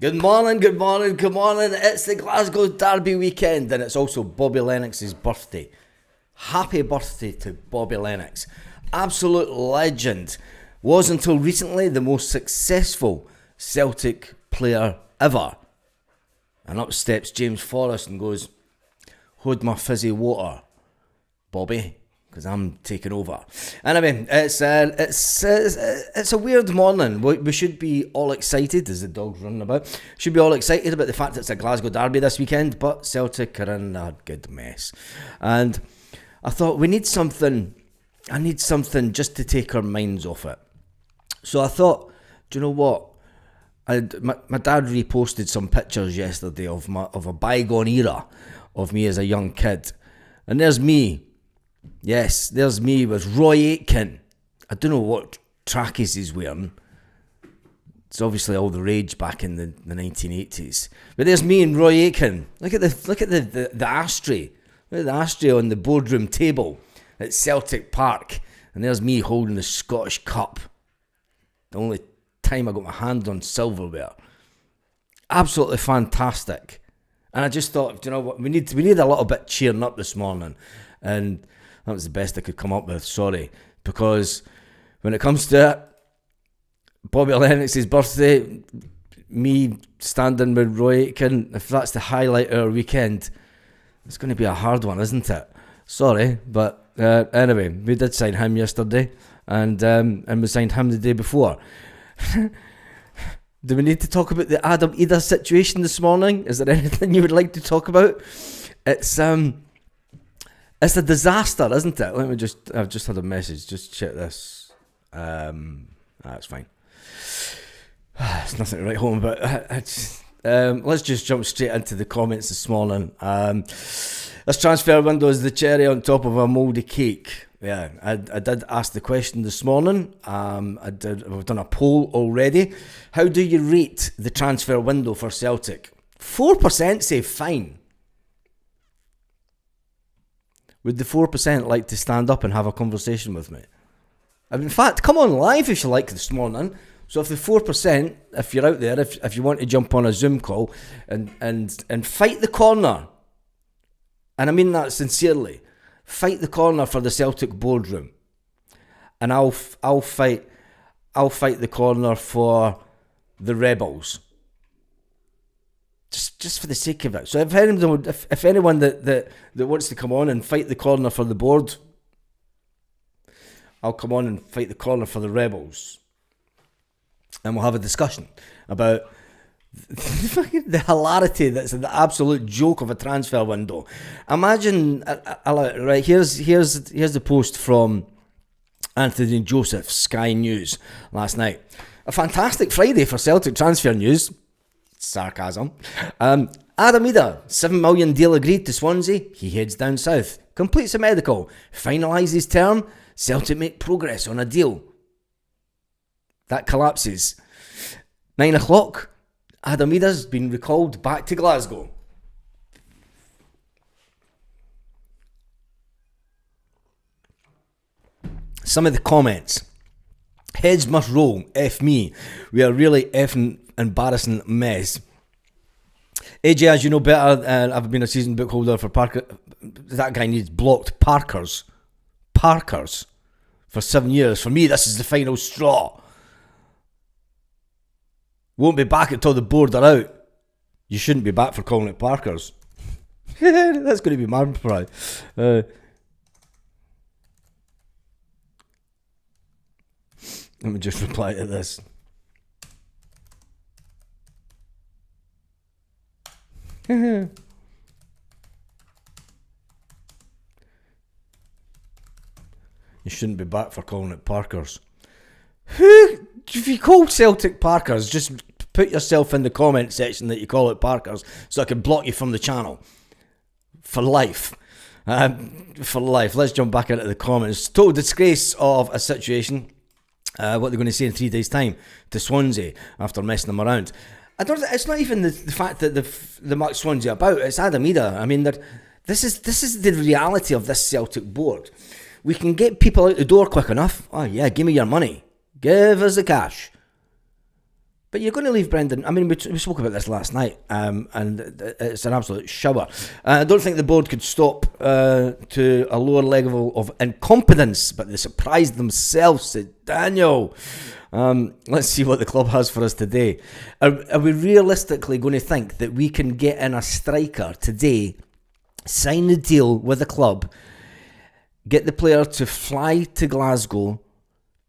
Good morning, good morning, good morning. It's the Glasgow Derby weekend and it's also Bobby Lennox's birthday. Happy birthday to Bobby Lennox. Absolute legend. Was until recently the most successful Celtic player ever. And up steps James Forrest and goes, "Hold my fizzy water, Bobby, because I'm taking over." Anyway, it's a weird morning. We should be all excited, as the dog's running about. Should be all excited about the fact that it's a Glasgow Derby this weekend, but Celtic are in a good mess. And I thought, I need something just to take our minds off it. So I thought, do you know what? My dad reposted some pictures yesterday of a bygone era of me as a young kid. And there's me. Yes, there's me with Roy Aitken. I don't know what trackies he's wearing. It's obviously all the rage back in the 1980s. But there's me and Roy Aitken. Look at the ashtray. Look at the ashtray on the boardroom table at Celtic Park. And there's me holding the Scottish Cup. The only time I got my hand on silverware. Absolutely fantastic. And I just thought, you know what, we need a little bit cheering up this morning. And that was the best I could come up with, sorry. Because when it comes to it, Bobby Lennox's birthday, me standing with Roy Aitken, if that's the highlight of our weekend, it's going to be a hard one, isn't it? Sorry, but anyway, we did sign him yesterday, and we signed him the day before. Do we need to talk about the Adam Idah situation this morning? Is there anything you would like to talk about? It's a disaster, isn't it? I've just had a message. Just check this. That's fine. It's nothing to write home about. Let's just jump straight into the comments this morning. This transfer window is the cherry on top of a mouldy cake. Yeah, I did ask the question this morning. We've done a poll already. How do you rate the transfer window for Celtic? 4% say fine. Would the 4% like to stand up and have a conversation with me? In fact, come on live if you like this morning. So if the 4%, if you're out there, if you want to jump on a Zoom call and fight the corner, and I mean that sincerely, fight the corner for the Celtic boardroom, and I'll fight the corner for the rebels. Just for the sake of it. So if anyone that wants to come on and fight the corner for the board, I'll come on and fight the corner for the rebels, and we'll have a discussion about the hilarity that's the absolute joke of a transfer window. Imagine, right, here's the post from Anthony Joseph, Sky News, last night. A fantastic Friday for Celtic transfer news. Sarcasm. Adam Idah, $7 million deal agreed to Swansea. He heads down south. Completes a medical. Finalises term. Celtic make progress on a deal. That collapses. 9 o'clock. Adam Idah's been recalled back to Glasgow. Some of the comments. Heads must roll. F me. We are really effing embarrassing mess. AJ, as you know better, I've been a season book holder for Parker. That guy needs blocked. Parkers for 7 years. For me, this is the final straw. Won't be back until the board are out. You shouldn't be back for calling it Parkers. That's going to be my pride. Let me just reply to this. You shouldn't be back for calling it Parkers. If you call Celtic Parkers, just put yourself in the comment section that you call it Parkers, so I can block you from the channel for life. For life. Let's jump back into the comments. Total disgrace of a situation. What they're going to say in 3 days' time to Swansea after messing them around. It's not even the fact that the mark Swansea about. It's Adam Idah. I mean, this is the reality of this Celtic board. We can get people out the door quick enough. Oh yeah, give me your money. Give us the cash. But you're going to leave Brendan. I mean, we spoke about this last night, and it's an absolute shower. I don't think the board could stop to a lower level of incompetence, but they surprised themselves. Said Daniel. Let's see what the club has for us today. Are we realistically going to think that we can get in a striker today, sign the deal with the club, get the player to fly to Glasgow,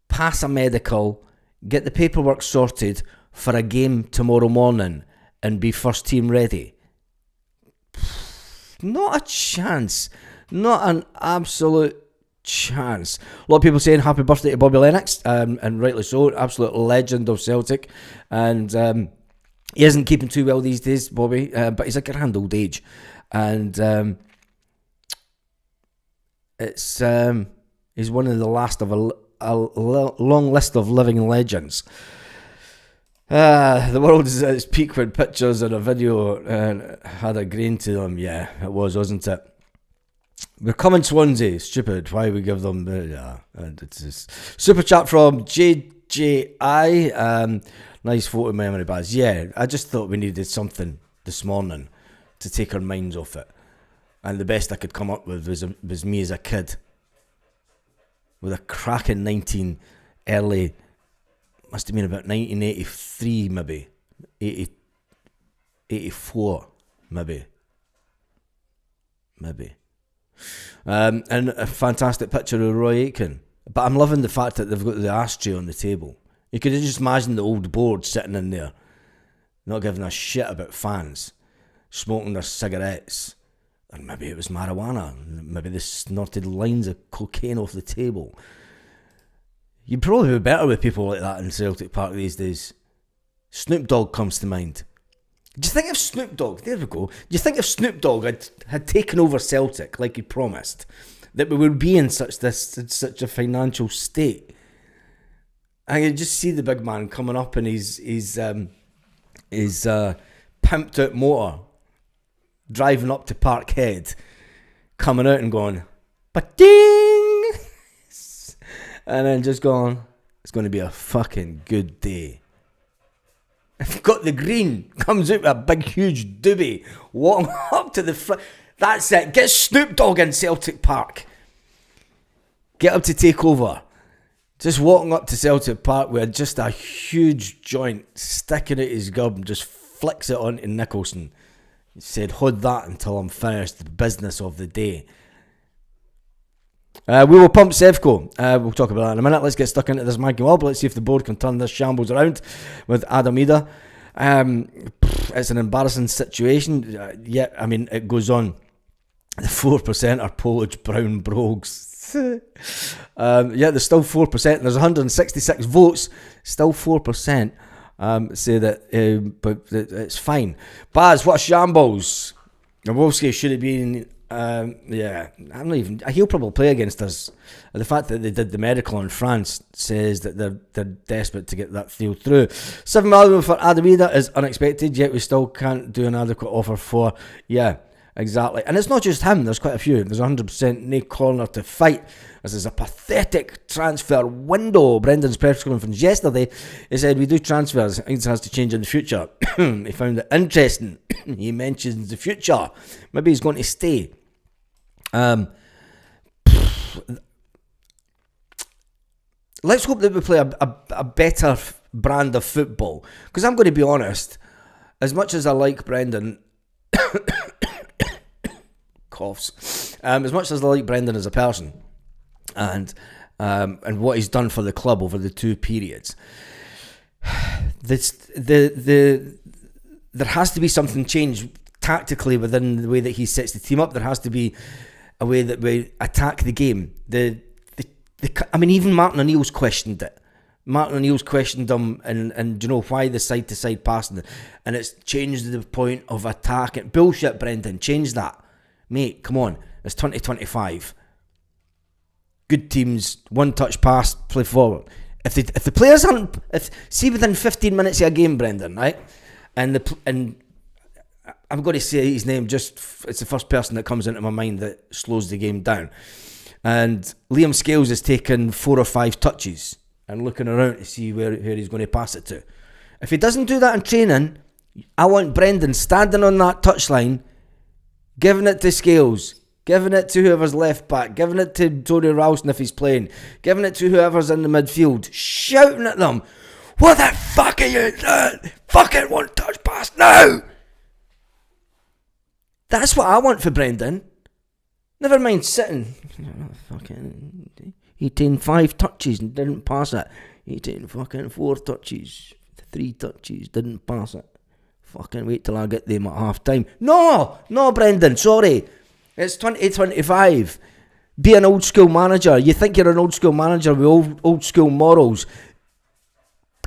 pass a medical, get the paperwork sorted for a game tomorrow morning and be first team ready? Not a chance. Not an absolute chance. A lot of people saying happy birthday to Bobby Lennox, and rightly so. Absolute legend of Celtic. And he isn't keeping too well these days, Bobby, but he's a grand old age. And he's one of the last of a long list of living legends. The world is at its peak when pictures and a video had a grain to them. Yeah, it was, wasn't it? We're coming Swansea. Stupid. Why we give them... it's just super chat from JJI. Nice photo memory, Baz. Yeah, I just thought we needed something this morning to take our minds off it. And the best I could come up with was me as a kid. With a cracking early... Must have been about 1983, maybe. 84, maybe. And a fantastic picture of Roy Aitken. But I'm loving the fact that they've got the ashtray on the table. You could just imagine the old board sitting in there, not giving a shit about fans, smoking their cigarettes. And maybe it was marijuana. Maybe they snorted lines of cocaine off the table. You'd probably be better with people like that in Celtic Park these days. Snoop Dogg comes to mind. Do you think if Snoop Dogg, there we go, do you think if Snoop Dogg had taken over Celtic like he promised, that we would be in such a financial state? I could just see the big man coming up in his pimped out motor, driving up to Parkhead, coming out and going, ba-ding! And then just going, it's going to be a fucking good day. I've got the green, comes out with a big huge doobie, walking up to the front. That's it, get Snoop Dogg in Celtic Park. Get up to take over. Just walking up to Celtic Park with just a huge joint sticking out his gob and just flicks it onto Nicholson. He said, hold that until I'm finished, the business of the day. We will pump Sevco. We'll talk about that in a minute. Let's get stuck into this Maggie Wob. Let's see if the board can turn this shambles around with Adam Idah. It's an embarrassing situation. I mean, it goes on. The 4% are Polish brown brogues. There's still 4%. There's 166 votes. Still 4% say that, but it's fine. Baz, what a shambles. Nowolski should have been... I'm not even... He'll probably play against us. The fact that they did the medical in France says that they're desperate to get that deal through. 7 million for Adam Idah is unexpected, yet we still can't do an adequate offer for... Yeah, exactly. And it's not just him, there's quite a few. There's 100% no corner to fight. This is a pathetic transfer window. Brendan's press conference yesterday, he said, we do transfers. Things has to change in the future. He found it interesting. He mentions the future. Maybe he's going to stay. Let's hope that we play a better brand of football, because I'm going to be honest, as much as I like Brendan coughs, as much as I like Brendan as a person and what he's done for the club over the two periods, there has to be something changed tactically within the way that he sets the team up. There has to be a way that we attack the game. I mean, even Martin O'Neill's questioned it. Martin O'Neill's questioned him, and you know why the side-to-side passing, and it's changed to the point of attacking. Bullshit, Brendan. Change that, mate. Come on, it's 2025. Good teams, one-touch pass, play forward. If the players aren't, see within 15 minutes of a game, Brendan, right, and I'm going to say his name, it's the first person that comes into my mind that slows the game down. And Liam Scales has taken 4 or 5 touches and looking around to see where he's going to pass it to. If he doesn't do that in training, I want Brendan standing on that touchline, giving it to Scales, giving it to whoever's left back, giving it to Tony Ralston if he's playing, giving it to whoever's in the midfield, shouting at them, what the fuck are you doing? Fucking one touch pass now! That's what I want for Brendan. Never mind sitting. Fucking, he taken 5 touches and didn't pass it. He taken fucking 4 touches, 3 touches, didn't pass it. Fucking wait till I get them at half time. No, Brendan, sorry. It's 2025. Be an old school manager. You think you're an old school manager with old school morals.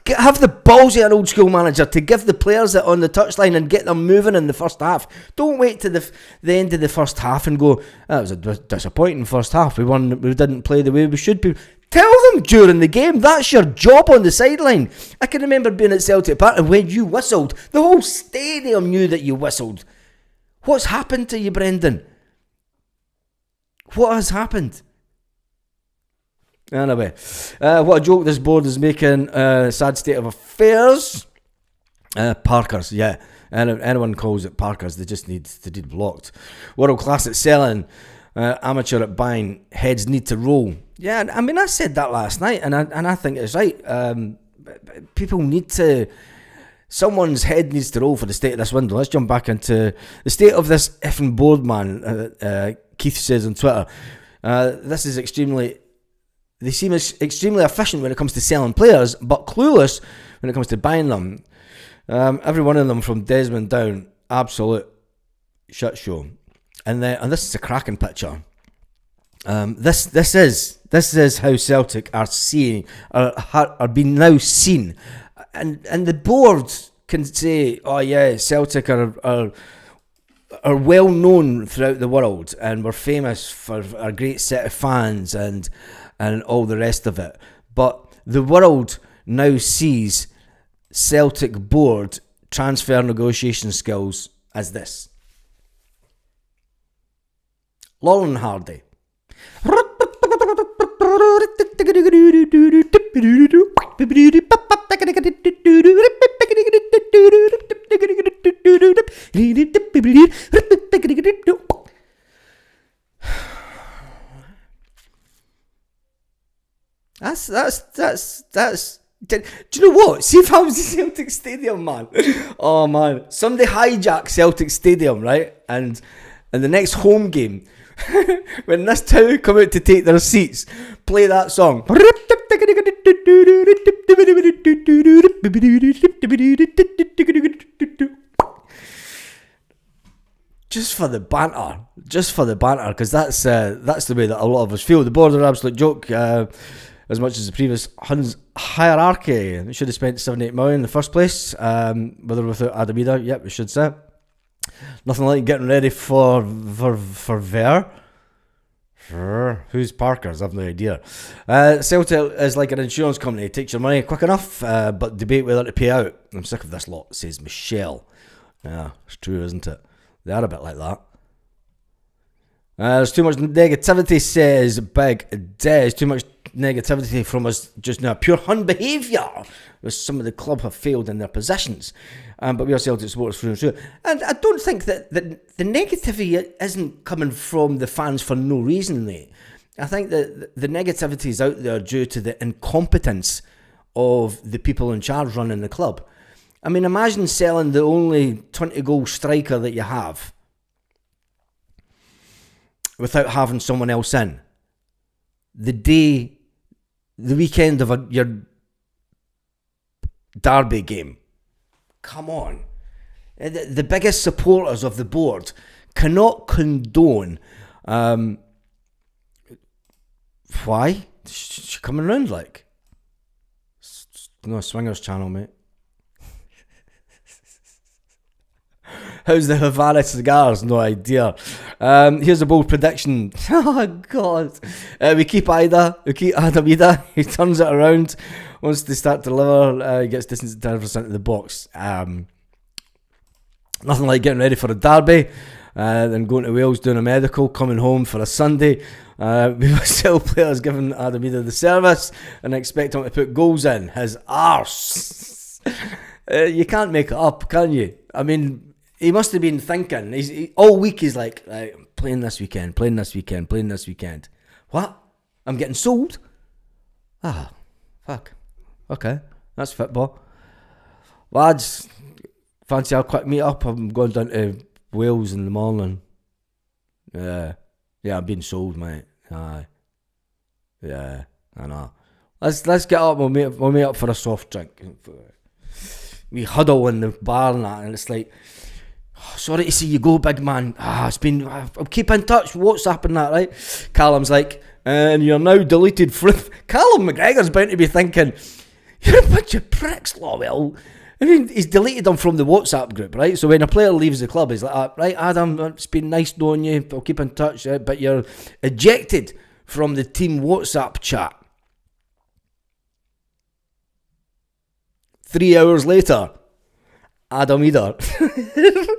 Have the balls of an old school manager to give the players it on the touchline and get them moving in the first half. Don't wait to the end of the first half and go, that was a disappointing first half. We didn't play the way we should be. Tell them during the game. That's your job on the sideline. I can remember being at Celtic Park and when you whistled, the whole stadium knew that you whistled. What's happened to you, Brendan? What has happened? Anyway, what a joke this board is making. Sad state of affairs. Parkers, yeah. Anyone calls it Parkers, they need blocked. World class at selling, amateur at buying. Heads need to roll. Yeah, I mean, I said that last night, and I think it's right. People need to. Someone's head needs to roll for the state of this window. Let's jump back into the state of this effing board, man. Keith says on Twitter, this is extremely. They seem extremely efficient when it comes to selling players, but clueless when it comes to buying them. Every one of them from Desmond down, absolute shit show. And this is a cracking picture. This is how Celtic are being now seen, and the board can say, oh yeah, Celtic are well known throughout the world, and we're famous for our great set of fans and all the rest of it. But the world now sees Celtic board transfer negotiation skills as this. Laurel and Hardy. That's. Do you know what? See if I was at Celtic Stadium, man. Oh man, somebody hijack Celtic Stadium, right? And the next home game, when this town come out to take their seats, play that song. Just for the banter, because that's the way that a lot of us feel. The board are an absolute joke. As much as the previous Huns hierarchy, they should have spent 7-8 million in the first place, with or without Adam Idah. Yep, we should say. Nothing like getting ready for Ver. Who's Parkers? I've no idea. Celtic is like an insurance company. It takes your money quick enough, but debate whether to pay out. I'm sick of this lot, says Michelle. Yeah, it's true, isn't it? They are a bit like that. There's too much negativity, says Big Des. Too much negativity from us just now. Pure Hun behaviour. Some of the club have failed in their positions. But we are Celtic supporters through and through. And I don't think that the negativity isn't coming from the fans for no reason, mate. I think that the negativity is out there due to the incompetence of the people in charge running the club. I mean, imagine selling the only 20-goal striker that you have without having someone else in. The weekend of your derby game. Come on. The biggest supporters of the board cannot condone. Why? She's coming around like. No, Swingers channel, mate. How's the Havana cigars? No idea. Here's a bold prediction. Oh, God. We keep Adam Idah. He turns it around. Once they start to deliver, he gets distance to 10% of the box. Nothing like getting ready for a derby. Then going to Wales, doing a medical, coming home for a Sunday. We will sell players giving Adam Idah the service and expect him to put goals in his arse. You can't make it up, can you? I mean, he must have been thinking. All week he's like, right, playing this weekend. What? I'm getting sold? Ah, fuck. Okay, that's football. Lads, fancy a quick meet up? I'm going down to Wales in the morning. Yeah, I'm being sold, mate. Aye. Yeah, I know. Let's get up. We'll meet up for a soft drink. We huddle in the bar and that, and it's like, oh, sorry to see you go, big man. I'll keep in touch. WhatsApp and that, right? Callum's like, and you're now deleted from. Callum McGregor's bound to be thinking, you're a bunch of pricks, Lowell. I mean, he's deleted them from the WhatsApp group, right? So when a player leaves the club, he's like, right, Adam, it's been nice knowing you. I'll keep in touch, but you're ejected from the team WhatsApp chat. 3 hours later, Adam Idah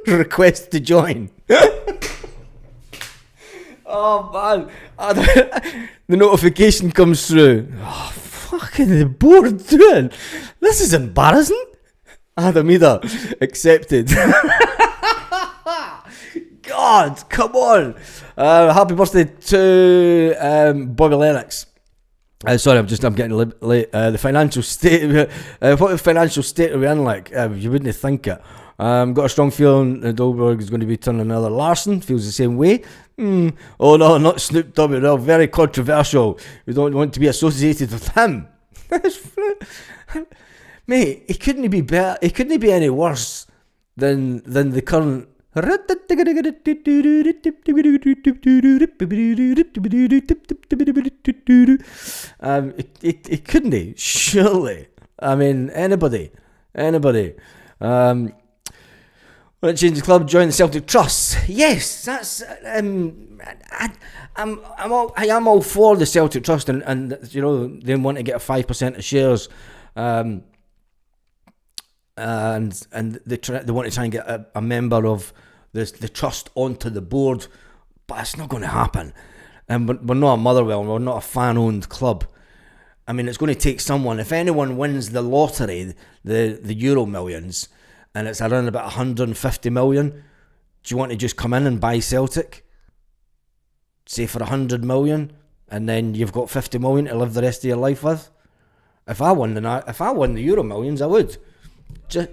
request to join. Oh man, the notification comes through. Oh, fucking the board doing. This is embarrassing. Adam Idah accepted. God, come on. Happy birthday to Bobby Lennox. Sorry, I'm getting late. The financial state. What financial state are we in? Like, you wouldn't think it. Got a strong feeling that Dolberg is going to be turning another Larson. Feels the same way. Oh no, not Snoop Dogg. No, very controversial. We don't want to be associated with him. Mate, he couldn't be better. He couldn't be any worse than the current. It couldn't he? Surely. I mean, anybody. Want to change the club, join the Celtic Trust? Yes, that's. I am all for the Celtic Trust, and you know they want to get 5% of shares, and they want to try and get a member of the trust onto the board, but it's not going to happen. And we're not a Motherwell, we're not a fan-owned club. I mean, it's going to take someone. If anyone wins the lottery, the Euro Millions, and it's around about 150 million, do you want to just come in and buy Celtic? Say for 100 million, and then you've got 50 million to live the rest of your life with? If I won the Euro Millions, I would. Just...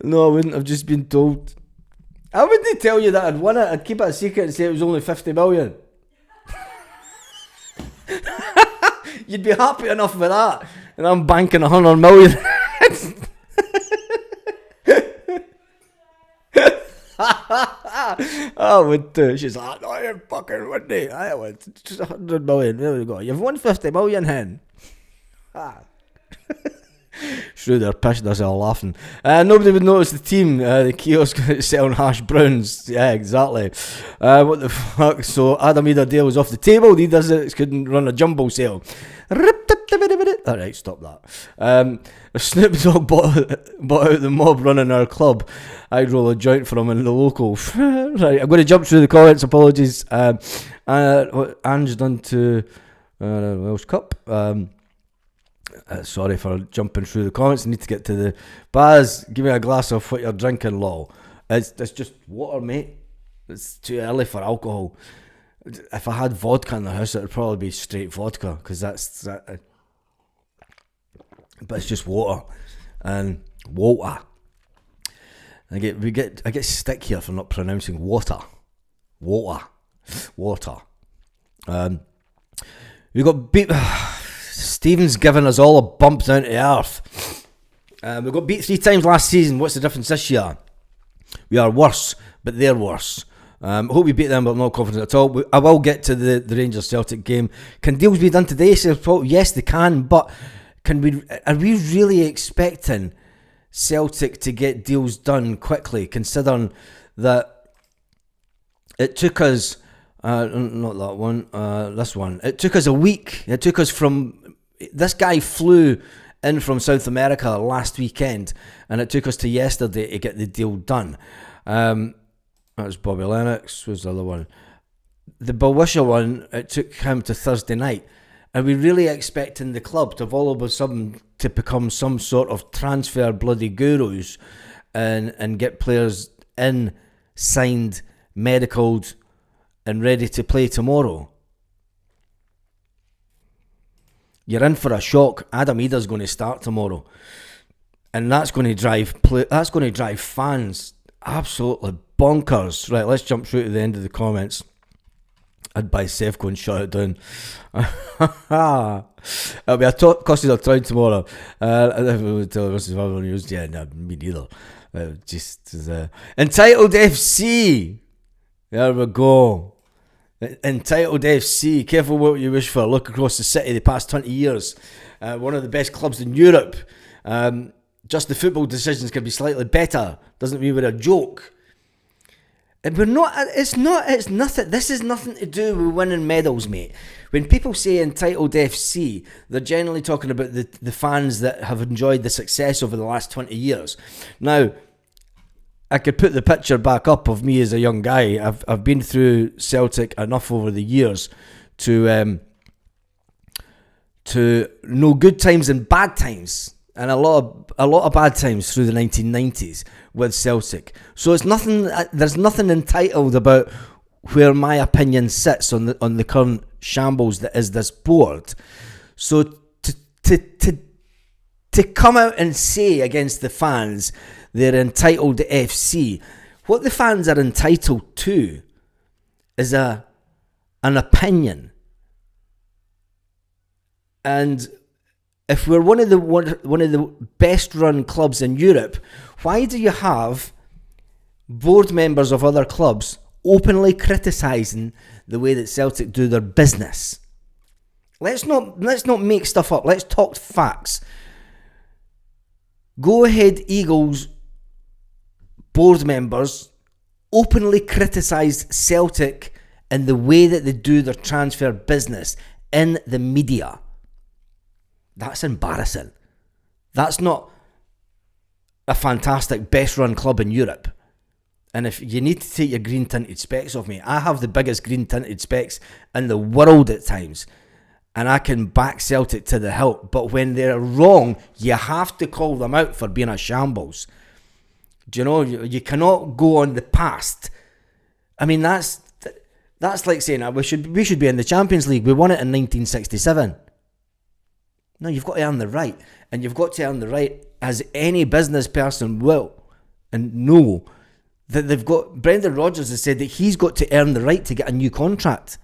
No, I wouldn't. I've just been told. I wouldn't tell you that I'd won it. I'd keep it a secret and say it was only 50 million. You'd be happy enough with that. And I'm banking 100 million. I would too. She's like, no, you're fucking with me. I would. Just 100 million. There we go. You've won 50 million, hen. Sure, they're pissed themselves laughing. Nobody would notice the team. The kiosk selling hash browns. Yeah, exactly. What the fuck? So Adam Idah deal was off the table. He couldn't run a jumbo sale. Alright, stop that. If Snoop Dogg bought out the mob running our club, I'd roll a joint for him in the local. Right, I'm going to jump through the comments. Apologies. What Ange done to Welsh Cup. Sorry for jumping through the comments. I need to get to the Baz. Give me a glass of what you're drinking, lol. It's just water, mate. It's too early for alcohol. If I had vodka in the house, it would probably be straight vodka, because that's but it's just water and water. I get stick here for not pronouncing water. We got beat. Stephen's given us all a bump down to earth. We got beat 3 times last season. What's the difference this year? We are worse, but they're worse. Hope we beat them, but I'm not confident at all. I will get to the Rangers Celtic game. Can deals be done today? So, yes, they can, but are we really expecting Celtic to get deals done quickly, considering that it took us, not that one, this one, it took us a week. It took us this guy flew in from South America last weekend, and it took us to yesterday to get the deal done. That was Bobby Lennox. Who's the other one? the Bawisha one, it took him to Thursday night. Are we really expecting the club to have all of a sudden to become some sort of transfer bloody gurus and get players in, signed, medicaled, and ready to play tomorrow? You're in for a shock. Adam Idah's going to start tomorrow, and that's going to drive fans absolutely bonkers. Right, let's jump through to the end of the comments. I'd buy Sefco and shut it down. It'll be a costing a try tomorrow. Yeah, no, me neither. Entitled FC. There we go. Entitled FC. Careful what you wish for. Look across the city the past 20 years. One of the best clubs in Europe. Just the football decisions can be slightly better. Doesn't mean we're a joke. And we're not. It's nothing. This is nothing to do with winning medals, mate. When people say entitled FC, they're generally talking about the fans that have enjoyed the success over the last 20 years. Now, I could put the picture back up of me as a young guy. I've been through Celtic enough over the years to know good times and bad times, and a lot of bad times through the 1990s with Celtic. So it's nothing. There's nothing entitled about where my opinion sits on the current shambles that is this board. So to come out and say against the fans they're entitled to FC, what the fans are entitled to is an opinion. And if we're one of the best run clubs in Europe, why do you have board members of other clubs openly criticising the way that Celtic do their business? Let's not make stuff up. Let's talk facts. Go Ahead Eagles board members openly criticised Celtic and the way that they do their transfer business in the media. That's embarrassing. That's not a fantastic best run club in Europe. And if you need to take your green tinted specs off me, I have the biggest green tinted specs in the world at times, and I can back Celtic to the hilt. But when they're wrong, you have to call them out for being a shambles. Do you know, you cannot go on the past. I mean, that's like saying we should be in the Champions League. We won it in 1967. No, you've got to earn the right. And you've got to earn the right, as any business person will and know, that they've got. Brendan Rodgers has said that he's got to earn the right to get a new contract.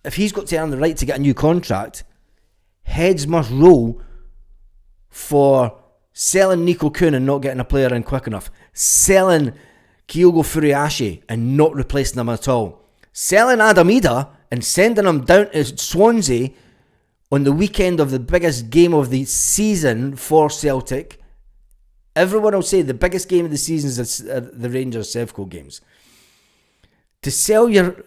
If he's got to earn the right to get a new contract, heads must roll for selling Nico Kuhn and not getting a player in quick enough, selling Kyogo Furuhashi and not replacing him at all, selling Adam Idah and sending him down to Swansea on the weekend of the biggest game of the season for Celtic. Everyone will say the biggest game of the season is the Rangers-Sevco games. To sell your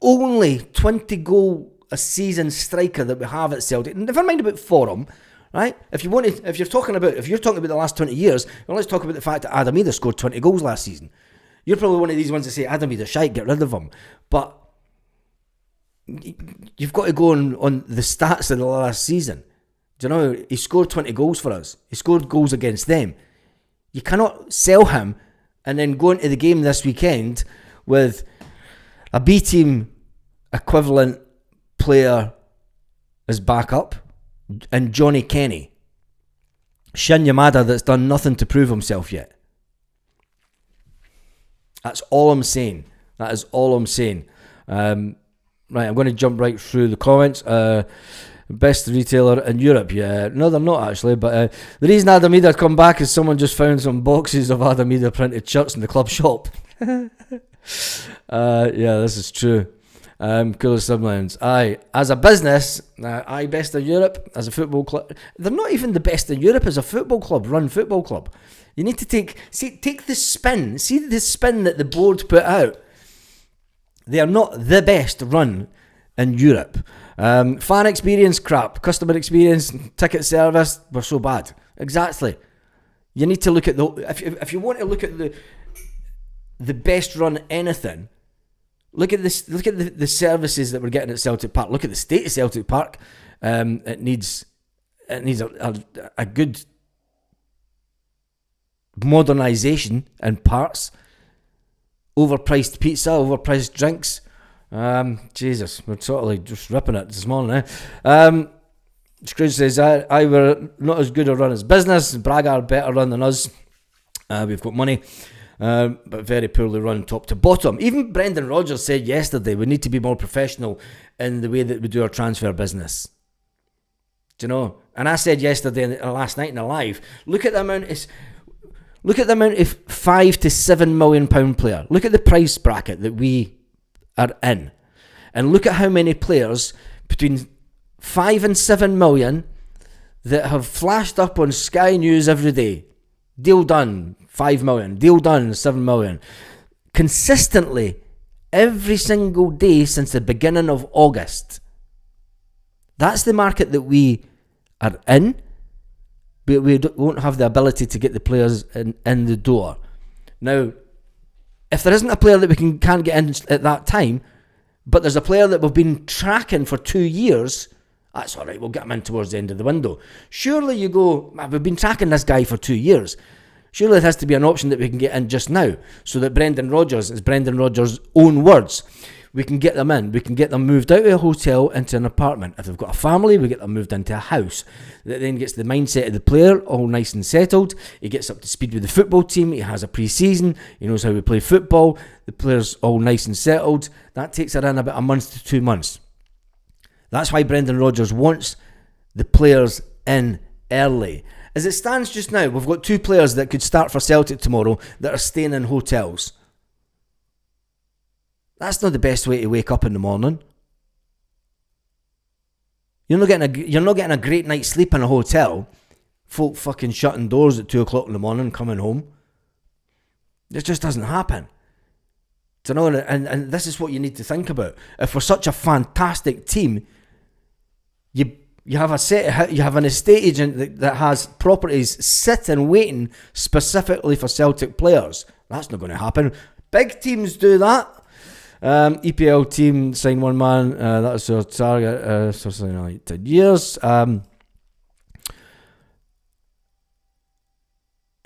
only 20-goal a season striker that we have at Celtic, never mind about Forum, right? If you're talking about the last 20 years, well, let's talk about the fact that Adam Idah scored 20 goals last season. You're probably one of these ones that say Adam Idah shite, get rid of him. But you've got to go on the stats of the last season. Do you know, he scored 20 goals for us. He scored goals against them. You cannot sell him and then go into the game this weekend with a B-team equivalent player as backup and Johnny Kenny. Shin Yamada that's done nothing to prove himself yet. That's all I'm saying. That is all I'm saying. Right, I'm going to jump right through the comments. Best retailer in Europe, yeah. No, they're not actually, but the reason Adam Idah come back is someone just found some boxes of Adam Idah printed shirts in the club shop. Yeah, this is true. Cooler Sublines. Aye, as a business, best in Europe. As a football club, they're not even the best in Europe as a football club, run football club. You need to take the spin. See the spin that the board put out. They are not the best run in Europe. Fan experience, crap. Customer experience, ticket service, we're so bad. Exactly. You need to look at if you want to look at the best run anything. Look at this. Look at the services that we're getting at Celtic Park. Look at the state of Celtic Park. It needs a good modernisation in parts. Overpriced pizza, overpriced drinks. Jesus, we're totally just ripping it this morning. Scrooge says, I were not as good a run as business. Braga are better run than us. We've got money, but very poorly run top to bottom. Even Brendan Rodgers said yesterday we need to be more professional in the way that we do our transfer business. Do you know? And I said yesterday, last night in the live, look at the amount of £5 to £7 million player. Look at the price bracket that we are in, and look at how many players between 5 and 7 million that have flashed up on Sky News every day. Deal done, 5 million. Deal done, 7 million. Consistently, every single day since the beginning of August. That's the market that we are in. But we won't have the ability to get the players in the door. Now, if there isn't a player that we can't get in at that time, but there's a player that we've been tracking for 2 years, that's all right, we'll get him in towards the end of the window. Surely you go, we've been tracking this guy for 2 years. Surely it has to be an option that we can get in just now, so that Brendan Rodgers, it's Brendan Rodgers' own words, we can get them in. We can get them moved out of a hotel into an apartment. If they've got a family, we get them moved into a house. That then gets the mindset of the player all nice and settled. He gets up to speed with the football team. He has a pre-season. He knows how we play football. The player's all nice and settled. That takes around about a month to 2 months. That's why Brendan Rodgers wants the players in early. As it stands just now, we've got 2 players that could start for Celtic tomorrow that are staying in hotels. That's not the best way to wake up in the morning. You're not getting a great night's sleep in a hotel. Folk fucking shutting doors at 2 o'clock in the morning, coming home. It just doesn't happen. Do you know? And this is what you need to think about. If we're such a fantastic team, you have an estate agent that has properties sitting waiting specifically for Celtic players. That's not going to happen. Big teams do that. EPL team signed 1 man. That's our target for something like 10 years.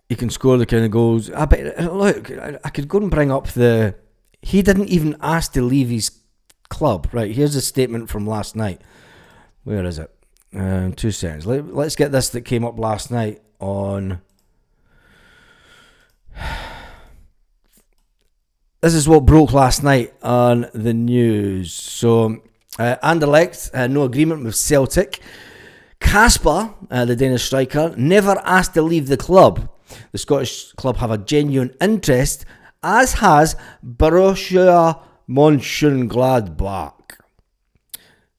He can score the kind of goals. Look, I could go and bring up he didn't even ask to leave his club. Right, here's a statement from last night. Where is it? 2 seconds. Let's get this that came up last night on... This is what broke last night on the news. So, Anderlecht, no agreement with Celtic. Kasper, the Danish striker, never asked to leave the club. The Scottish club have a genuine interest, as has Borussia Mönchengladbach.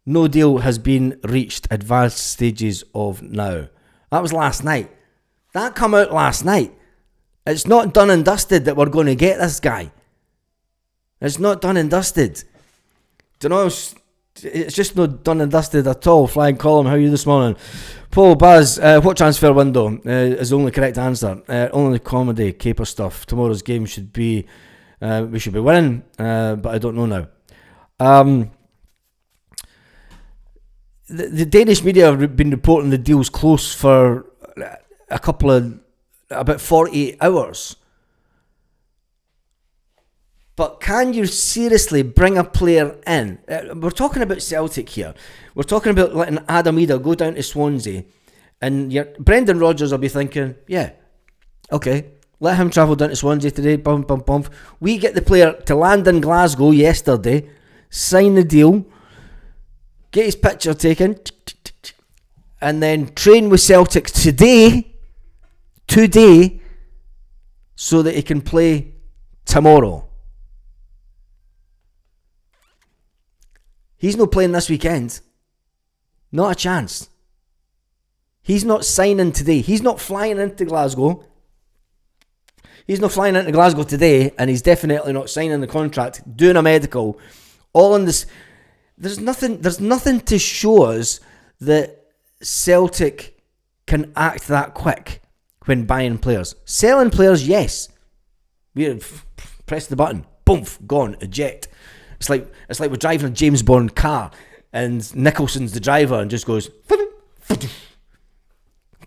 No deal has been reached, advanced stages of now. That was last night. That come out last night. It's not done and dusted that we're going to get this guy. It's not done and dusted. Do you know, it's just not done and dusted at all. Flying column, how are you this morning? Paul Baz, what transfer window is the only correct answer? Only comedy, caper stuff. Tomorrow's game should be, we should be winning, but I don't know now. The Danish media have been reporting the deal's close for about 48 hours. But can you seriously bring a player in? We're talking about Celtic here. We're talking about letting Adam Idah go down to Swansea. And Brendan Rodgers will be thinking, yeah, okay, let him travel down to Swansea today. Bump, bump, bump. We get the player to land in Glasgow yesterday, sign the deal, get his picture taken, and then train with Celtic today, so that he can play tomorrow. He's not playing this weekend. Not a chance. He's not signing today. He's not flying into Glasgow. He's not flying into Glasgow today, and he's definitely not signing the contract, doing a medical. All in this. There's nothing to show us that Celtic can act that quick when buying players. Selling players, yes. We're Press the button. Boom, gone, eject. It's like we're driving a James Bond car and Nicholson's the driver and just goes,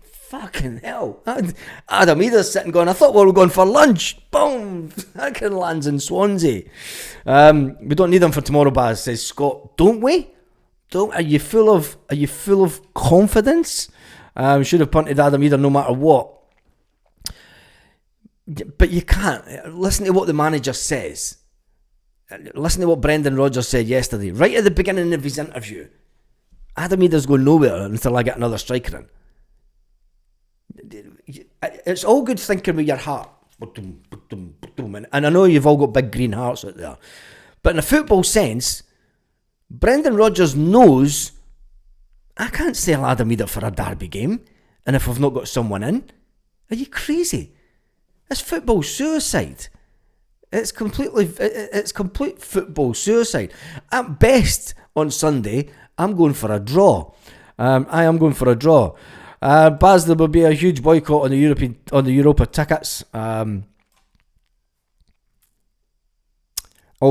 fucking hell. Adam Idah's sitting going, I thought we were going for lunch. Boom, fucking lands in Swansea. We don't need him for tomorrow, Baz, says Scott. Don't we? Are you full of confidence? Should have punted Adam Idah no matter what. But you can't. Listen to what the manager says. Listen to what Brendan Rodgers said yesterday, right at the beginning of his interview. Adam Idah's going nowhere until I get another striker in. It's all good thinking with your heart. And I know you've all got big green hearts out there. But in a football sense, Brendan Rodgers knows I can't sell Adam Idah for a derby game. And if I've not got someone in, are you crazy? It's football suicide. It's complete football suicide. At best, on Sunday, I'm going for a draw. I am going for a draw. Baz, there will be a huge boycott on the Europa tickets. All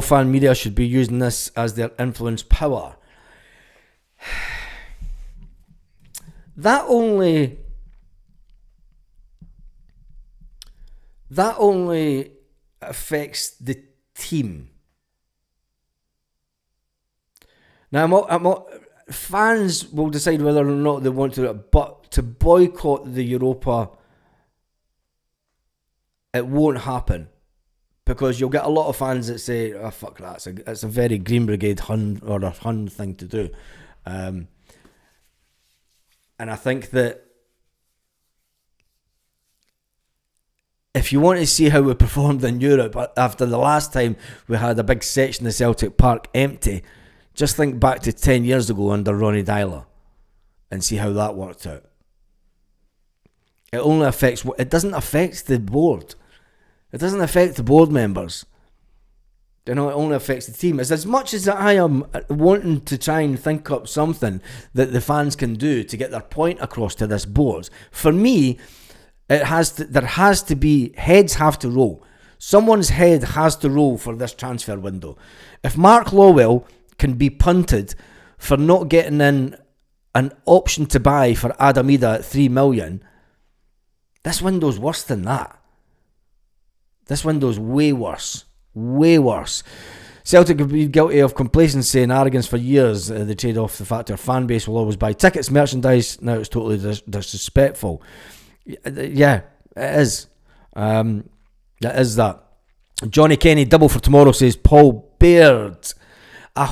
fan media should be using this as their influence power. That only affects the team. Now, fans will decide whether or not they want to do it, but to boycott the Europa, it won't happen. Because you'll get a lot of fans that say, oh, fuck that, it's a very Green Brigade Hun or a Hun thing to do. And I think that if you want to see how we performed in Europe after the last time we had a big section of Celtic Park empty, just think back to 10 years ago under Ronnie Dyler and see how that worked out. It doesn't affect the board. It doesn't affect the board members. It only affects the team. It's as much as I am wanting to try and think up something that the fans can do to get their point across to this board. For me, there has to be, heads have to roll. Someone's head has to roll for this transfer window. If Mark Lawwell can be punted for not getting in an option to buy for Adam Idah at 3 million, this window's worse than that. This window's way worse. Way worse. Celtic have been guilty of complacency and arrogance for years. They trade off the fact their fan base will always buy tickets, merchandise. Now it's totally disrespectful. Yeah, it is. It is that. Johnny Kenny, double for tomorrow, says Paul Baird. I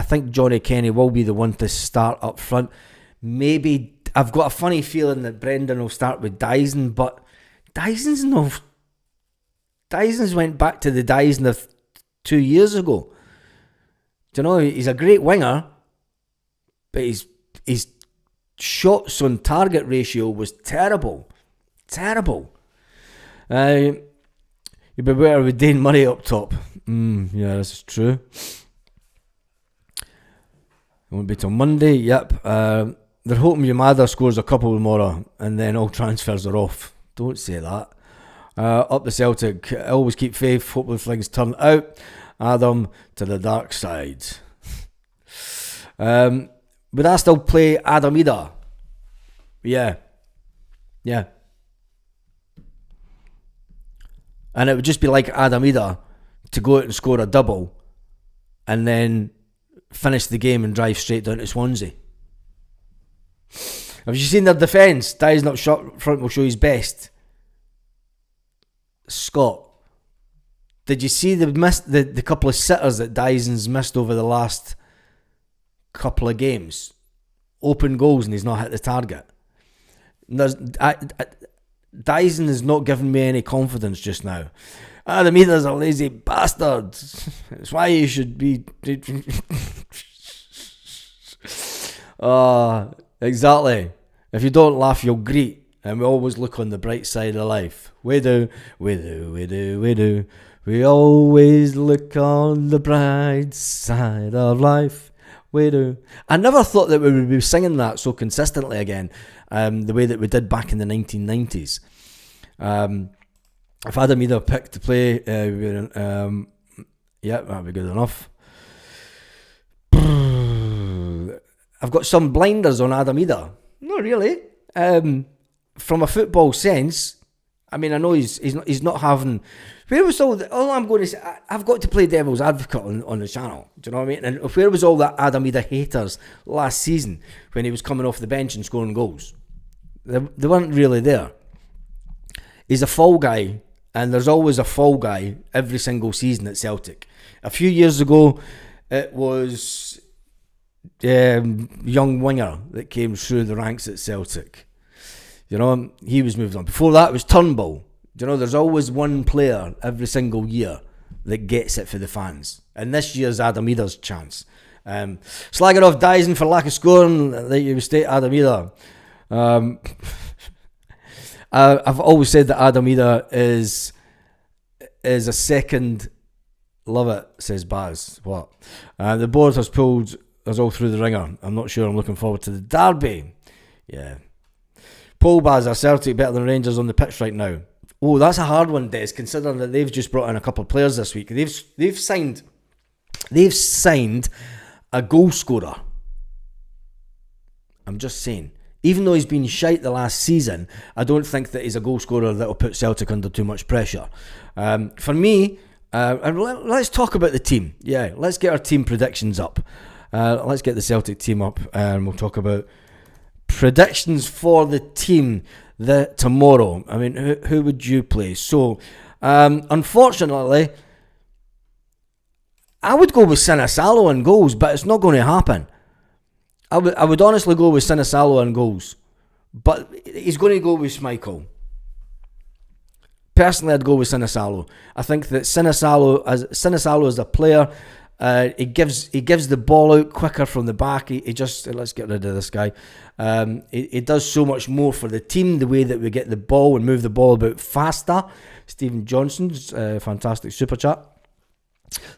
think Johnny Kenny will be the one to start up front. Maybe, I've got a funny feeling that Brendan will start with Dyson, but Dyson's went back to the Dyson of 2 years ago. Do you know, he's a great winger, but his shots on target ratio was terrible. Terrible. You'd be better with Dane Murray up top. Yeah, this is true. It won't be till Monday. Yep. They're hoping Yamada scores a couple tomorrow and then all transfers are off. Don't say that. Up the Celtic. Always keep faith. Hopefully things turn out. Adam to the dark side. Would I still play Adam Idah? Yeah. Yeah. And it would just be like Adam Idah to go out and score a double and then finish the game and drive straight down to Swansea. Have you seen their defence? Dyson up short front will show his best. Scott, did you see the couple of sitters that Dyson's missed over the last couple of games? Open goals and he's not hit the target. Dyson is not giving me any confidence just now. Adam Idah's a lazy bastard. That's why you should be... Exactly. If you don't laugh, you'll greet. And we always look on the bright side of life. We do. We always look on the bright side of life. We do. I never thought that we would be singing that so consistently again, the way that we did back in the 1990s. if Adam Idah picked to play, yeah, that'd be good enough. I've got some blinders on Adam Idah. Not really. From a football sense, I mean, I know he's not having. Where was all I'm going to say? I've got to play devil's advocate on the channel. Do you know what I mean? And where was all that Adam Idah haters last season when he was coming off the bench and scoring goals? They weren't really there. He's a fall guy, and there's always a fall guy every single season at Celtic. A few years ago, it was young winger that came through the ranks at Celtic. You know, he was moved on. Before that, it was Turnbull. You know, there's always one player every single year that gets it for the fans. And this year's Adam Idah's chance. Slagging off Dyson for lack of scoring, like you state Adam Idah. I've always said that Adam Idah is a second. Love it, says Baz. What? The board has pulled us all through the ringer. I'm not sure I'm looking forward to the derby. Yeah. Paul Baz, are Celtic better than Rangers on the pitch right now? Oh, that's a hard one, Des, considering that they've just brought in a couple of players this week. They've signed a goal scorer. I'm just saying. Even though he's been shite the last season, I don't think that he's a goal scorer that will put Celtic under too much pressure. For me, and let's talk about the team. Yeah, let's get our team predictions up. Let's get the Celtic team up, and we'll talk about predictions for the team tomorrow. I mean, who would you play? So, unfortunately, I would go with Sinisalo in goals, but it's not going to happen. I would honestly go with Sinisalo in goals, but he's going to go with Schmeichel. Personally, I'd go with Sinisalo. I think that Sinisalo as a player, he gives the ball out quicker from the back. He just, let's get rid of this guy. He does so much more for the team, the way that we get the ball and move the ball about faster. Stephen Johnson's fantastic super chat.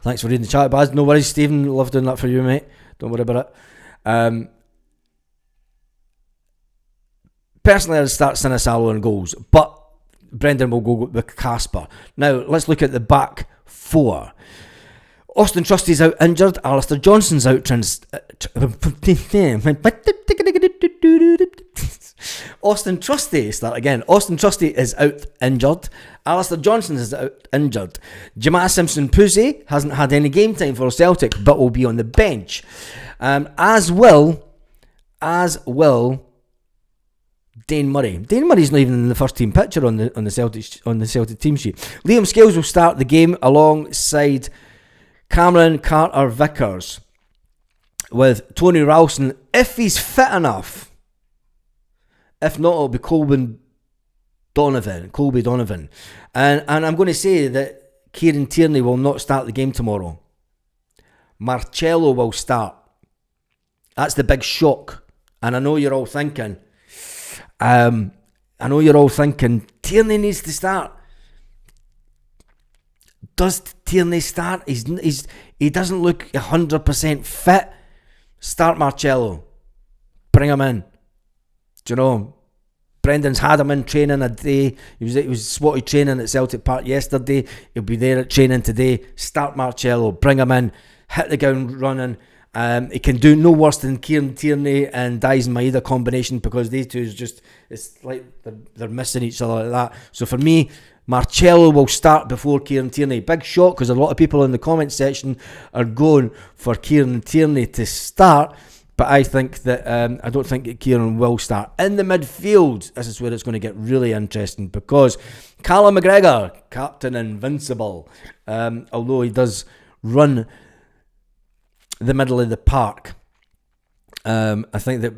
Thanks for reading the chat, Baz. No worries, Stephen. Love doing that for you, mate. Don't worry about it. Personally, I'd start Sinisalo in goals, but Brendan will go with Casper. Now, let's look at the back four. Austin Trusty's out injured. Alistair Johnson's out. Austin Trusty, start again. Austin Trusty is out injured. Alistair Johnson is out injured. Jamal Simpson-Pusey hasn't had any game time for Celtic, but will be on the bench. As will Dane Murray. Dane Murray's not even in the first team picture on the Celtic team sheet. Liam Scales will start the game alongside Cameron Carter-Vickers with Tony Ralston if he's fit enough. If not, it'll be Colby Donovan. And I'm going to say that Kieran Tierney will not start the game tomorrow. Marcello will start. That's the big shock. And I know you're all thinking, Tierney needs to start. Does Tierney start? He doesn't look 100% fit. Start Marcello. Bring him in. Do you know? Brendan's had him in training a day. He was spotted training at Celtic Park yesterday. He'll be there at training today. Start Marcello. Bring him in. Hit the ground running. He can do no worse than Kieran Tierney and Dyson Maeda combination, because these two is just, it's like they're missing each other like that. So for me, Marcello will start before Kieran Tierney. Big shock, because a lot of people in the comment section are going for Kieran Tierney to start, but I think that I don't think that Kieran will start. In the midfield, this is where it's going to get really interesting, because Callum McGregor, Captain Invincible, although he does run the middle of the park, I think that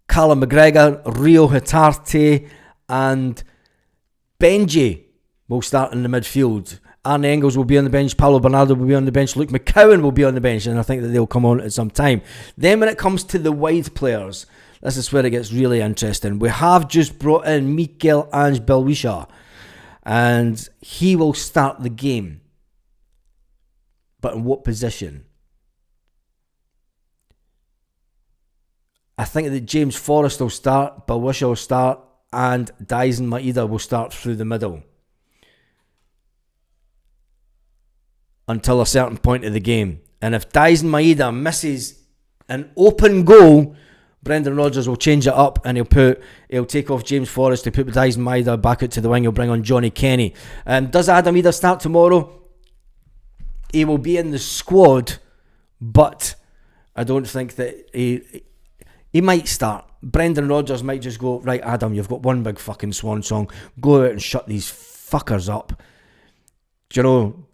Callum McGregor, Rio Hitarte and Benji will start in the midfield. Arne Engels will be on the bench, Paulo Bernardo will be on the bench, Luke McCowan will be on the bench, and I think that they'll come on at some time. Then when it comes to the wide players, this is where it gets really interesting. We have just brought in Mikel Ange Belwisha, and he will start the game. But in what position? I think that James Forrest will start, Belwisha will start, and Dyson Maeda will start through the middle. until a certain point of the game. And if Adam Idah misses an open goal, Brendan Rodgers will change it up and he'll take off James Forrest to put Adam Idah back out to the wing. He'll bring on Johnny Kenny. Does Adam Idah start tomorrow? He will be in the squad, but I don't think that he might start. Brendan Rodgers might just go, right, Adam, you've got one big fucking swan song. Go out and shut these fuckers up. Do you know,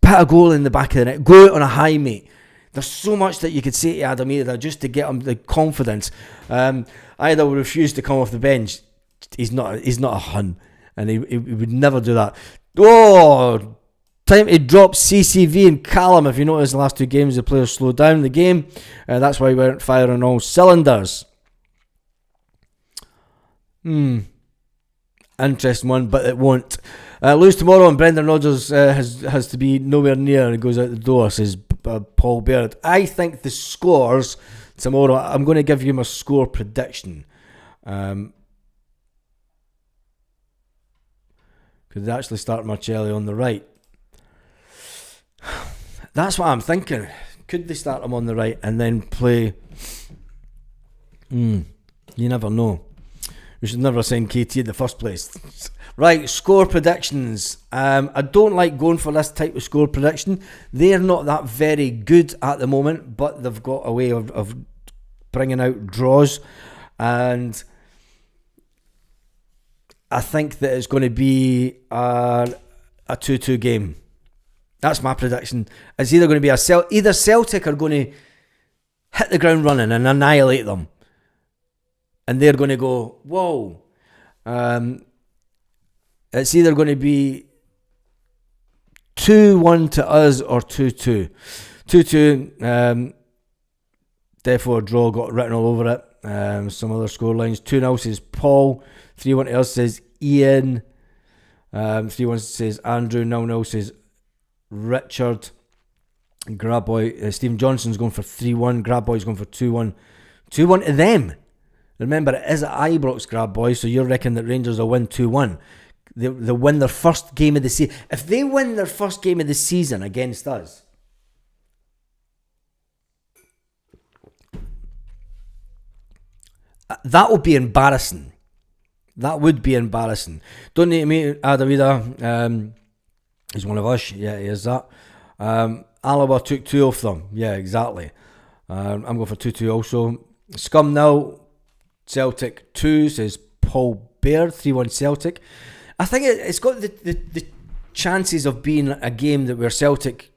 put a goal in the back of the net. Go out on a high, mate. There's so much that you could say to Adam Idah just to get him the confidence. Idah will refuse to come off the bench. He's not a hun, and he would never do that. Oh, time to drop CCV and Callum. If you notice, the last two games the players slowed down the game. That's why we weren't firing all cylinders. Interesting one, but it won't. Lose tomorrow and Brendan Rodgers has to be nowhere near and goes out the door, says Paul Baird. I think the scores tomorrow, I'm going to give you my score prediction. Could actually start Marcelli on the right. That's what I'm thinking. Could they start him on the right and then play? You never know. We should never sign KT in the first place. Right, score predictions. I don't like going for this type of score prediction. They're not that very good at the moment, but they've got a way of bringing out draws. And I think that it's going to be a 2-2 game. That's my prediction. It's either going to be either Celtic are going to hit the ground running and annihilate them, and they're going to go, whoa. It's either going to be 2-1 to us or 2-2. 2-2, therefore a draw got written all over it. Some other score lines. 2-0 says Paul. 3-1 to us says Ian. 3-1 says Andrew. 0-0 says Richard. Grabboy. Stephen Johnson's going for 3-1. Grabboy's going for 2-1. 2-1 to them. Remember, it is at Ibrox, Grabboy, so you're reckoning that Rangers will win 2-1. They'll win their first game of the season. If they win their first game of the season against us, that would be embarrassing. That would be embarrassing. Don't need to meet Adam Idah. He's one of us. Yeah, he is that. Alaba took 2 off them. Yeah, exactly. I'm going for 2-2 also. Scum now. Celtic 2, says Paul Baird. 3-1 Celtic. I think it's got the chances of being a game that where Celtic,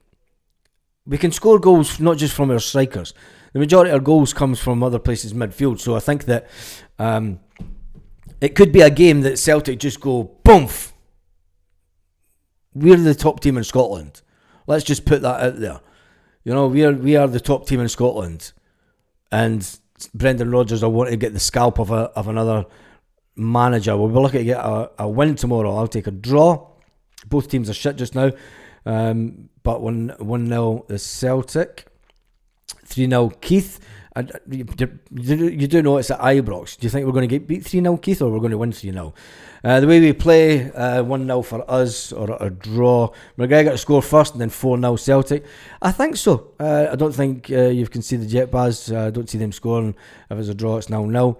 we can score goals not just from our strikers. The majority of our goals comes from other places midfield. So I think that it could be a game that Celtic just go, boom, we're the top team in Scotland. Let's just put that out there. You know, we are the top team in Scotland, and Brendan Rodgers will want to get the scalp of another manager. We'll be lucky to get a win tomorrow. I'll take a draw. Both teams are shit just now, but 1-0 is Celtic. 3-0 Keith. You do know it's at Ibrox. Do you think we're going to get beat 3-0 Keith, or we're going to win 3-0? The way we play, 1-0 for us or a draw. McGregor to score first and then 4-0 Celtic. I think so. I don't think you've conceded yet, Baz. I don't see them scoring. If it's a draw, it's 0-0.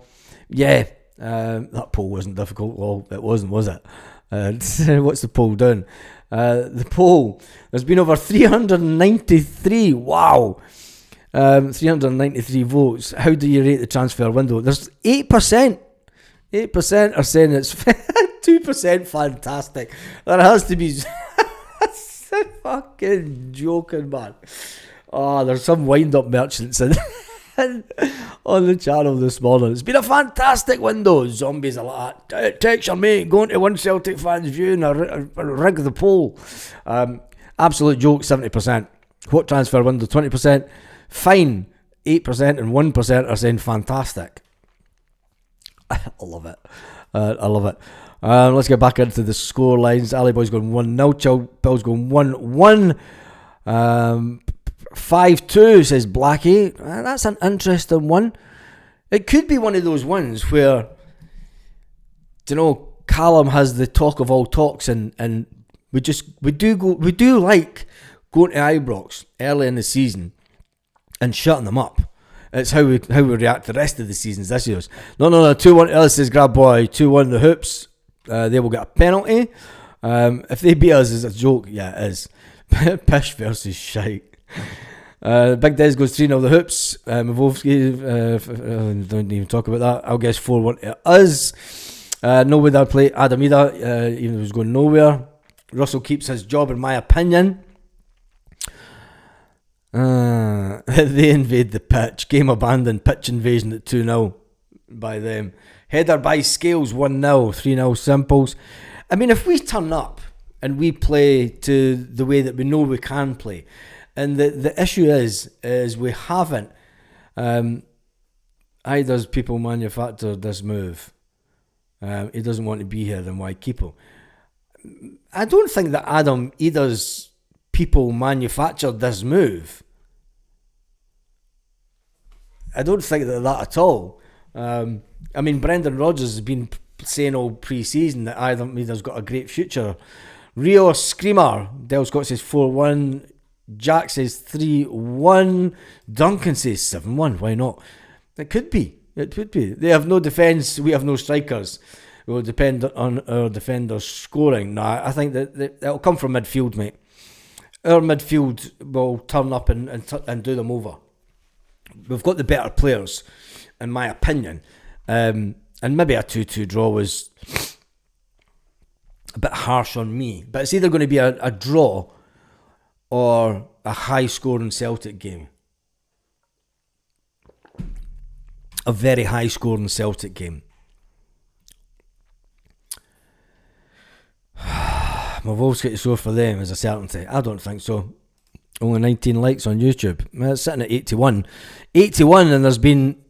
Yeah, that poll wasn't difficult. Well, it wasn't, was it? What's the poll doing? The poll, there's been over 393. Wow. 393 votes. How do you rate the transfer window? There's 8%. 8% are saying it's 2% fantastic. There has to be fucking joking, man. Oh, there's some wind-up merchants on the channel this morning. It's been a fantastic window. Zombies are like that. Text your mate, going to one Celtic fan's view and rig the poll. Absolute joke, 70%. What transfer window? 20%. Fine, 8% and 1% are saying fantastic. I love it. I love it. Let's get back into the score lines. Ali Boy's going 1-0. Chill Bill's going 1-1. 5-2 says Blackie. That's an interesting one. It could be one of those ones where, you know, Callum has the talk of all talks, and we do like going to Ibrox early in the season and shutting them up. It's how we react the rest of the seasons this year. No, 2-1 Ellis is grab boy, 2-1 the Hoops. They will get a penalty. If they beat us, it's a joke. Yeah, it is. Pish versus shite. Big Des goes 3-0 the Hoops. Mavovsky, don't even talk about that. I'll guess 4-1 to us. Nowhere they'll play Adam Idah, even though he's going nowhere. Russell keeps his job, in my opinion. They invade the pitch. Game abandoned. Pitch invasion at 2-0 by them. Header by Scales 1-0. 3-0 Simples. I mean, if we turn up and we play to the way that we know we can play, and the issue is we haven't. Idah's people manufactured this move. He doesn't want to be here, then why keep him? I don't think that Adam Idah's people manufactured this move. I don't think that at all. I mean, Brendan Rodgers has been saying all pre-season that Adam Idah's got a great future. Rio Screamer, Del Scott says 4-1, Jack says 3-1, Duncan says 7-1. Why not? It could be. They have no defence, we have no strikers. It will depend on our defenders scoring. No, I think that it'll come from midfield, mate. Our midfield will turn up and do them over. We've got the better players, in my opinion. And maybe a 2-2 draw was a bit harsh on me. But it's either going to be a draw or a high-scoring Celtic game. A very high-scoring Celtic game. Mavovsky to score for them is a certainty. I don't think so. Only 19 likes on YouTube. It's sitting at 81. 81, and there's been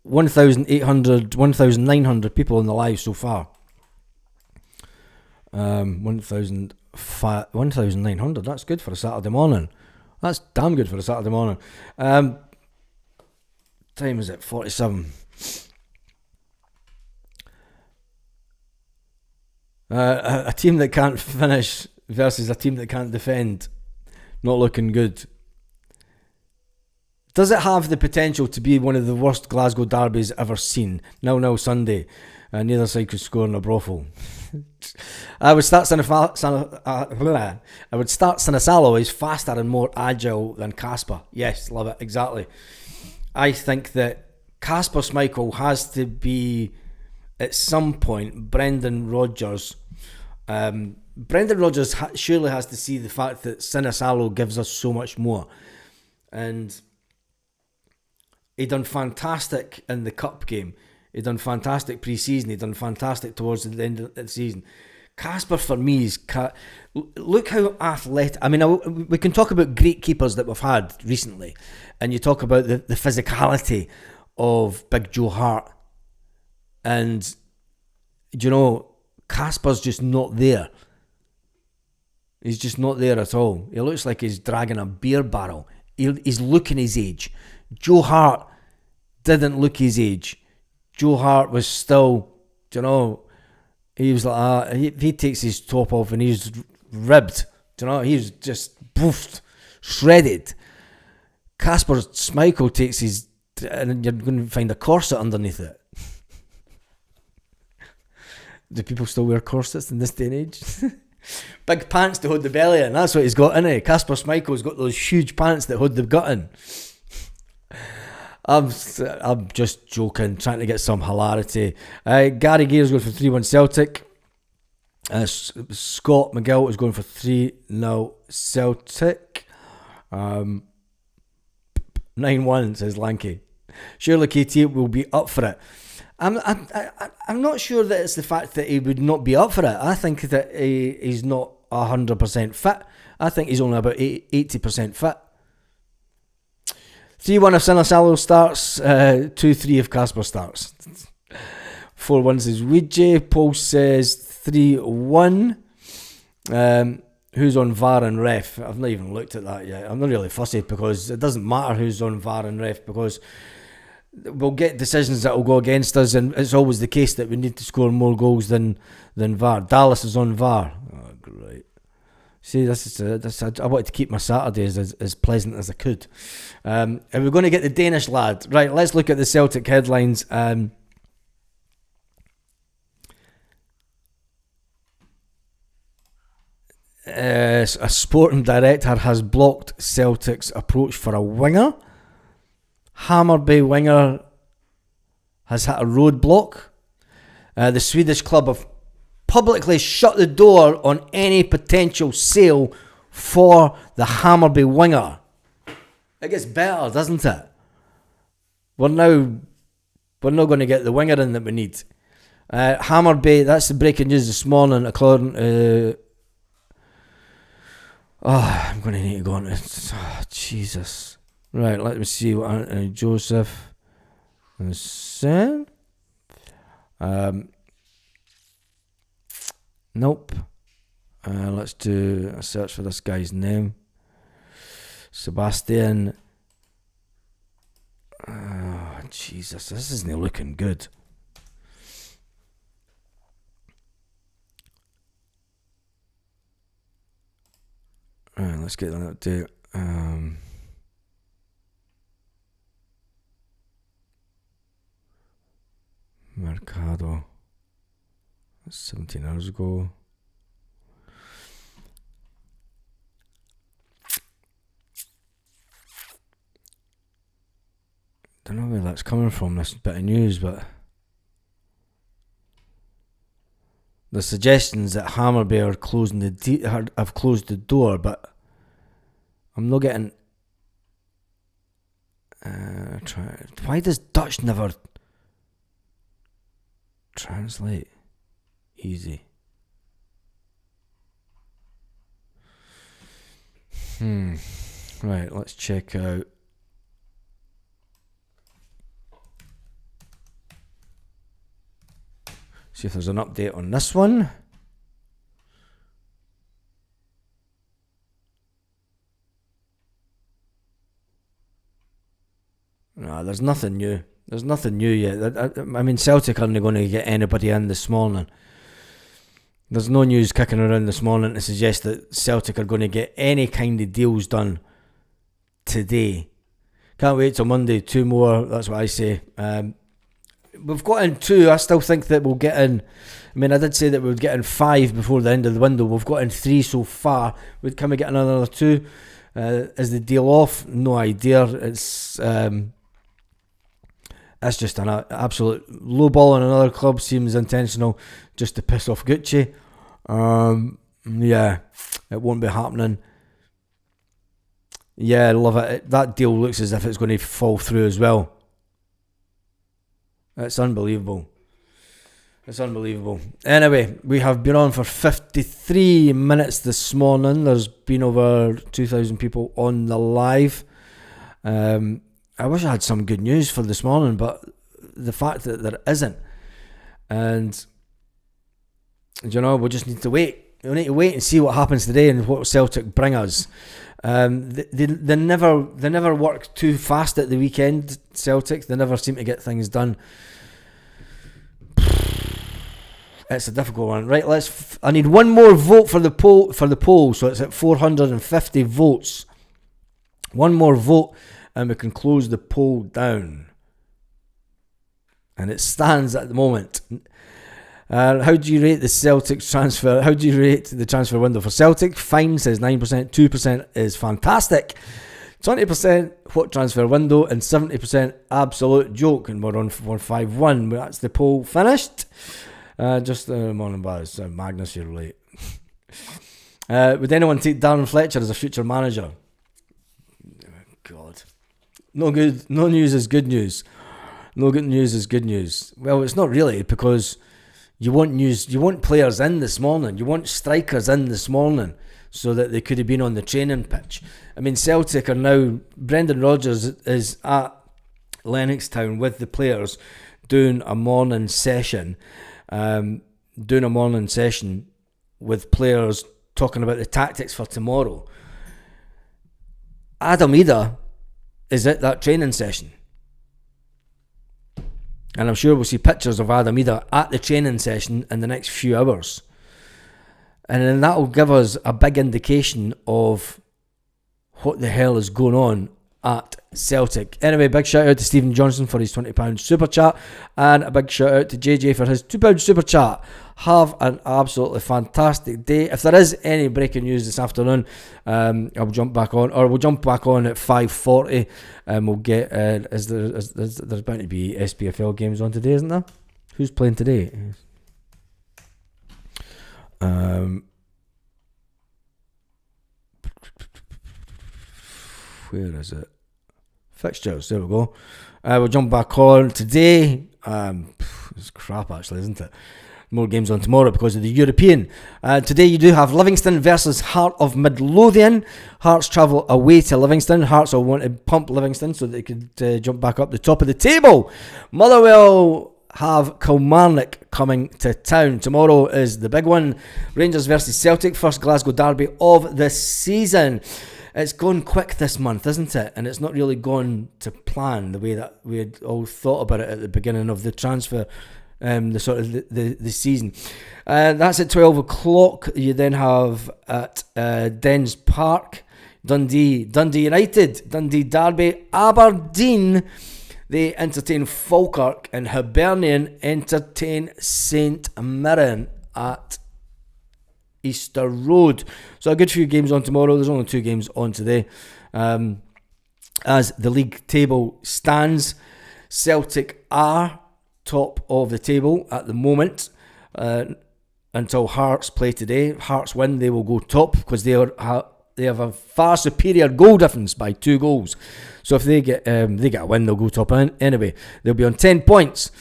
1,900 people in the live so far. 1,900. That's good for a Saturday morning. That's damn good for a Saturday morning. Time is it? 47. A team that can't finish versus a team that can't defend. Not looking good. Does it have the potential to be one of the worst Glasgow derbies ever seen? 0-0 Sunday. Neither side could score in a brothel. I would start Sinisalo is faster and more agile than Kasper. Yes, love it, exactly. I think that Kasper Schmeichel has to be, at some point, Brendan Rodgers. Brendan Rodgers surely has to see the fact that Sinisalo gives us so much more. And he done fantastic in the cup game. He done fantastic pre-season. He done fantastic towards the end of the season. Kasper, for me, is... Look how athletic... I mean, we can talk about great keepers that we've had recently. And you talk about the physicality of Big Joe Hart. And, you know, Kasper's just not there. He's just not there at all. He looks like he's dragging a beer barrel. He's looking his age. Joe Hart didn't look his age. Joe Hart was still, you know, he was like, he takes his top off and he's ribbed. You know, he's just boofed, shredded. Kasper Schmeichel takes his, and you're going to find a corset underneath it. Do people still wear corsets in this day and age? Big pants to hold the belly in. That's what he's got, innit? Kasper Schmeichel's got those huge pants that hold the gut in. I'm just joking, trying to get some hilarity. Gary Gear's going for 3-1 Celtic. Scott McGill is going for 3-0 Celtic. 9-1 says Lanky. Surely KT will be up for it. I'm not sure that it's the fact that he would not be up for it. I think that he's not 100% fit. I think he's only about 80% fit. 3-1 if Sinisalo starts, 2-3 if Kasper starts. 4-1 says Ouija. Paul says 3-1. Who's on VAR and ref? I've not even looked at that yet. I'm not really fussy because it doesn't matter who's on VAR and ref because we'll get decisions that will go against us, and it's always the case that we need to score more goals than VAR. Dallas is on VAR. Oh, great. See, I wanted to keep my Saturdays as pleasant as I could. And we're going to get the Danish lad. Right, let's look at the Celtic headlines. A sporting director has blocked Celtic's approach for a winger. Hammarby winger has hit a roadblock. The Swedish club have publicly shut the door on any potential sale for the Hammarby winger. It gets better, doesn't it? We're not going to get the winger in that we need. Hammarby, that's the breaking news this morning, according to... I'm going to need to go on to... Oh, Jesus. Right, let me see what Anthony Joseph has said. Nope. Let's do a search for this guy's name. Sebastian. Oh, Jesus, this isn't looking good. Right, let's get that update. Mercado. That's 17 hours ago. Don't know where that's coming from, this bit of news, but the suggestions that Hammarby are closing have closed the door, but I'm not getting. Why does Dutch never translate easy? Right, let's check out. See if there's an update on this one. No, there's nothing new. There's nothing new yet. I mean, Celtic aren't going to get anybody in this morning. There's no news kicking around this morning to suggest that Celtic are going to get any kind of deals done today. Can't wait till Monday. 2 more, that's what I say. We've got in 2. I still think that we'll get in. I mean, I did say that we would get in 5 before the end of the window. We've got in 3 so far. Can we get another 2? Is the deal off? No idea. It's just an absolute low ball on another club. Seems intentional, just to piss off Gucci. Yeah, it won't be happening. Yeah, I love it. That deal looks as if it's going to fall through as well. It's unbelievable. It's unbelievable. Anyway, we have been on for 53 minutes this morning. There's been over 2,000 people on the live. I wish I had some good news for this morning, but the fact that there isn't. And, we just need to wait. We need to wait and see what happens today and what Celtic bring us. They never work too fast at the weekend, Celtic. They never seem to get things done. It's a difficult one, right? I need one more vote for the poll, so it's at 450 votes. One more vote, and we can close the poll down. And it stands at the moment. How do you rate the Celtic transfer? How do you rate the transfer window for Celtic? Fine says 9%, 2% is fantastic, 20% what transfer window, and 70% absolute joke. And we're on 451. That's the poll finished. Morning, Baz. Magnus, you're late. Would anyone take Darren Fletcher as a future manager? God, no good. No news is good news. No good news is good news. Well, it's not really, because you want players in this morning. You want strikers in this morning so that they could have been on the training pitch. I mean, Celtic are now... Brendan Rodgers is at Lennoxtown with the players doing a morning session. With players talking about the tactics for tomorrow. Adam Idah is at that training session. And I'm sure we'll see pictures of Adam Idah at the training session in the next few hours. And then that'll give us a big indication of what the hell is going on at Celtic. Anyway, big shout out to Stephen Johnson for his £20 super chat, and a big shout out to JJ for his £2 super chat. Have an absolutely fantastic day. If there is any breaking news this afternoon, we'll jump back on at 5:40, and we'll get. There's bound to be SPFL games on today, isn't there? Who's playing today? Where is it? Fixtures. There we go. We'll jump back on today. It's crap, actually, isn't it? More games on tomorrow because of the European. Today you do have Livingston versus Heart of Midlothian. Hearts travel away to Livingston. Hearts will want to pump Livingston so they could jump back up the top of the table. Motherwell have Kilmarnock coming to town. Tomorrow is the big one. Rangers versus Celtic. First Glasgow derby of the season. It's gone quick this month, isn't it? And it's not really gone to plan the way that we had all thought about it at the beginning of the transfer, the season. That's at 12 o'clock. You then have at Dens Park, Dundee United, Dundee Derby, Aberdeen. They entertain Falkirk, and Hibernian entertain St Mirren at Easter Road. So a good few games on tomorrow. There's only 2 games on today. As the league table stands, Celtic are top of the table at the moment until Hearts play today. Hearts win, they will go top because they have a far superior goal difference by 2 goals. So if they get a win, they'll go top anyway. They'll be on 10 points.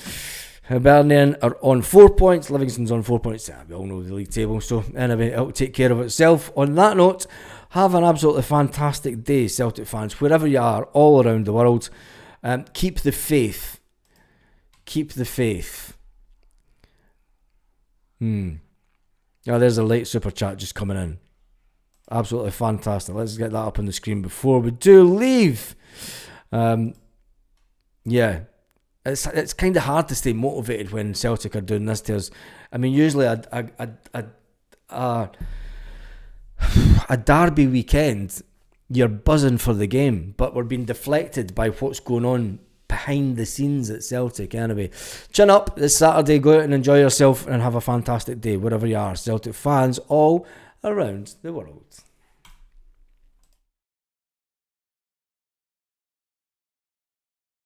Hibernian are on 4 points. Livingston's on 4 points. Yeah, we all know the league table. So anyway, it'll take care of itself. On that note, have an absolutely fantastic day, Celtic fans, wherever you are, all around the world. Keep the faith. Keep the faith. Oh, there's a late super chat just coming in. Absolutely fantastic. Let's get that up on the screen before we do leave. Yeah. It's kind of hard to stay motivated when Celtic are doing this to us. I mean, usually a derby weekend, you're buzzing for the game, but we're being deflected by what's going on behind the scenes at Celtic. Anyway, chin up this Saturday, go out and enjoy yourself and have a fantastic day wherever you are, Celtic fans all around the world.